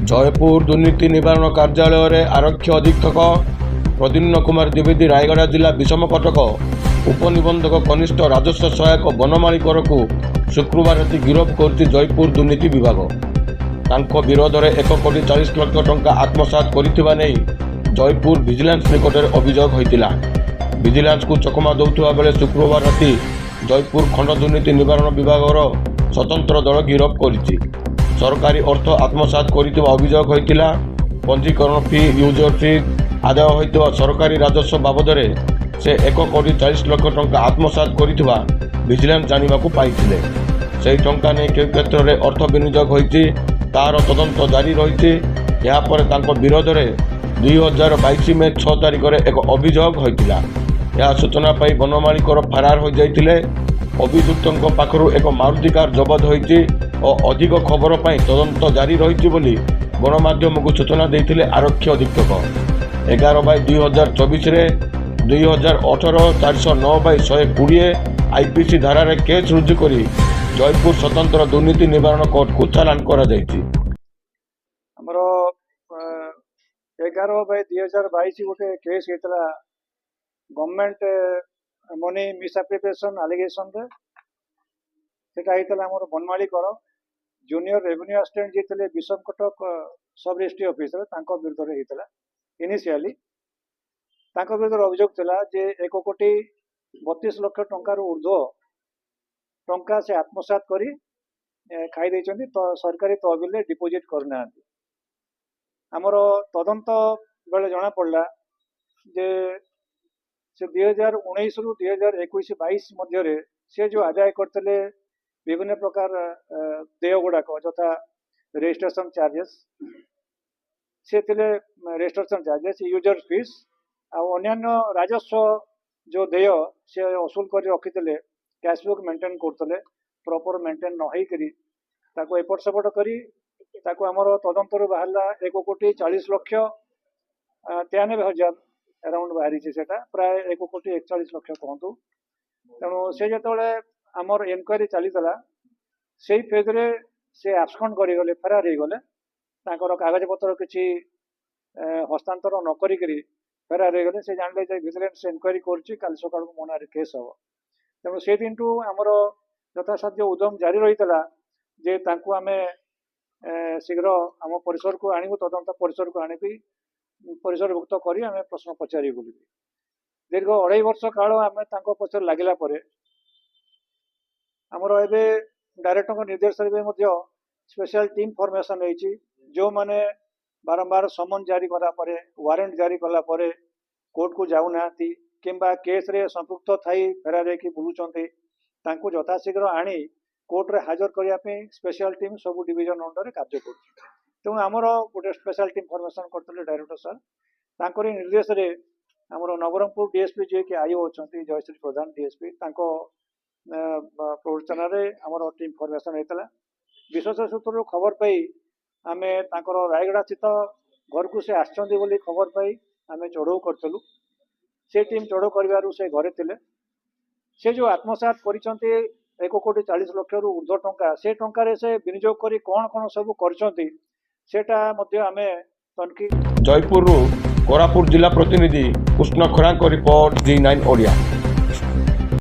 जयपुर दुर्नीति निवारण कार्यालय रे आरक्षी अधीक्षक प्रद्युम्न कुमार द्विवेदी रायगड़ा जिला विषम कटक उपनिबंधक कनिष्ठ राजस्व सहायक बनमाली करकु शुक्रवार राति गिरफ करछि जयपुर दुर्नीति विभाग। तांको विरोध में 1 कोटी 40 लाख टंका आत्मसात करिथिबा नै जयपुर विजिलेंस निकट में अभियोग होइतिला। विजिलेंस को चकमा दौथुवा बेले शुक्रवार राति जयपुर खंड दुर्नीति निवारण विभाग स्वतंत्र दल गिरफ करिछि। सरकारी अर्थ आत्मसात करिथिबा अभियोग होइतिला। पंजीकरण फी यूजर फी आदाय होइतिबा सरकारी राजस्व बाबद से 1 कोटी 40 लाख टंका आत्मसात करिथिबा विजिलेंस जानिबाकू पाइथिले। सेही टंका नै के क्षेत्र में अर्थ विनियोग होइछि तार तदंत जारी रहिछि। या पर तांको विरोध में 2022 में 6 तारिख में एक अभियोग होइतिला। यह सूचना पाई बनमाली कर फरार हो जाइतिले। अभियुक्तों पाखरु एक मारुति कार जबत होइछि और अधिक खबर पाई तदंत जारी रहिछि बोली गणमाध्यम को सूचना देइतिले आरक्षी अधीक्षक। 11/2024 रे 2018 409/120 आईपीसी धारा रे केस रुजु करी जयपुर स्वतंत्र दुर्नीति निवारण कोर्ट को चालान करा जाइछि। हमरो 11/2022 गोटे case हेतला government money misappropriation allegation रे सेटा हेतला हमर बनमाली कर जूनियर रेवेन्यू असिस्टेंट जे तले विषम कटक सब रजिस्ट्री ऑफिसर तांको विरुद्ध रे हेतला। इनिशियली तांको विरुद्ध अभियोग थिला जे 1 कोटी 32 लाख टंका रो ऊर्ध्व टंका से आत्मसात करी खाई देइछन्ती तो सरकारी तहबिल रे डिपोजिट करना। आमर तदंत बेले जना पड़ला जे से 2019 रु 2021-22 मध्य से जो आदाय करते विभिन्न प्रकार देय गुड़ाक जथा रजिस्ट्रेशन चार्जेस से रजिस्ट्रेशन चार्जेस यूजर फीस अन्य राजस्व जो देय से असूल कर रखी कैशबुक मेंटेन करते प्रॉपर मेंटेन न होकर एपट सेपट करी आमर तदंतर बाहर 1 कोटी 40 लाख 93,000 अराउंड बाहरी से प्राय 1 कोटी 41 लाख कहतु। तेणु से जो आमर इनक्वारी चलीला से फेज रे से आब्सकंड करगले फेरार हो गले कागज पत्र किसी हस्तांतर न करी फेरार हो गले। से जानले विजिलेंस इनक्वारी कर सका मना केस हम। तेणु से दिन टू आमर यथासाध्य उद्यम जारी रही जे तांकु आमे शीघ्र आम परिसर को आणबू तदंत परिसर को आनी परिसरभुक्त करी आमे प्रश्न पचारि बोली दीर्घ 2.5 वर्ष काल आमे तांको पछर लागिला परे आमर एबे डायरेक्टर निर्देश रे मध्य स्पेशल टीम फॉर्मेशन होईची जो माने बारंबार समन जारी कला परे वारंट जारी कला परे कोर्ट को जाऊ नाती किंबा केस रे संपृक्त थाई फेरारे की बुलुचंती तांको यथाशीघ्र आनी कोर्ट रे हाजर करिया पे special team sub division under रे कार्य करछि। तेणु आमर गोटे स्पेशल टीम फॉर्मेशन करते डायरेक्टर सर तांकरी निर्देश रे आमर नवरंगपुर डीएसपी जे कि आईओ अछंती जयश्री प्रधान डीएसपी तांको प्रवचन रे आमर टीम फॉर्मेशन हेतला। विशेष सूत्र खबर पाई आमे तांकर रायगड़ा स्थित घर को से आछंती बोली खबर पाई आमे चढ़ऊ करतलु। से टीम चढ़ऊ करिवारु से घरे थिले। से जो आत्मसात करिसंती 1 कोटी 40 लाख रु ऊर्ध्व टंका से टंका रे से विनियोग करी कोन सब करचंती सेटा मध्य आमे तनकी। जयपुर कोरापुट जिला प्रतिनिधि कृष्ण खरांक रिपोर्ट G9 ओडिया।